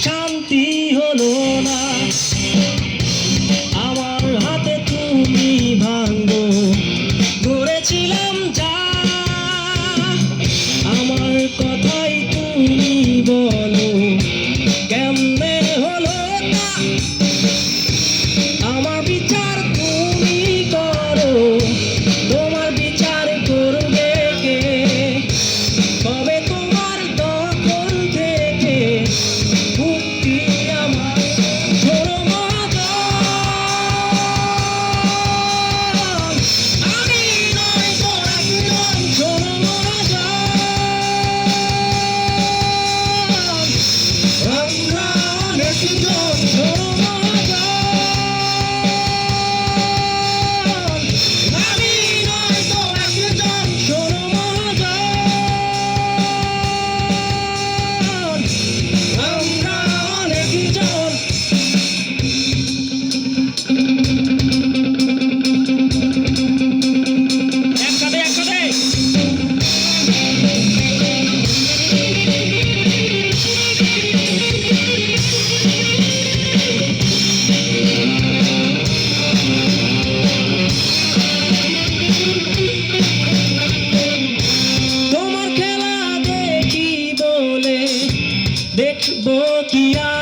শান্তি হলো না আমার হাতে তুমি ভাঙো ধরেছিলাম যা আমার কথাই তুমি বলো কেমনে হলো না আমার বিচার তুমি করো তোমার বিচার করবে কে তবে তোমার দখল থেকে মুক্তি আমার ছোড়ো মহাজন আমি নয় তো একজন ছোড়ো মহাজন আমরা অনেকজন ছোড়ো মহাজন আমি নয় তো একজন ছোড়ো মহাজন আমরা অনেকজন একসাথে তোমার খেলা দেখি বলে দেখবো কি আর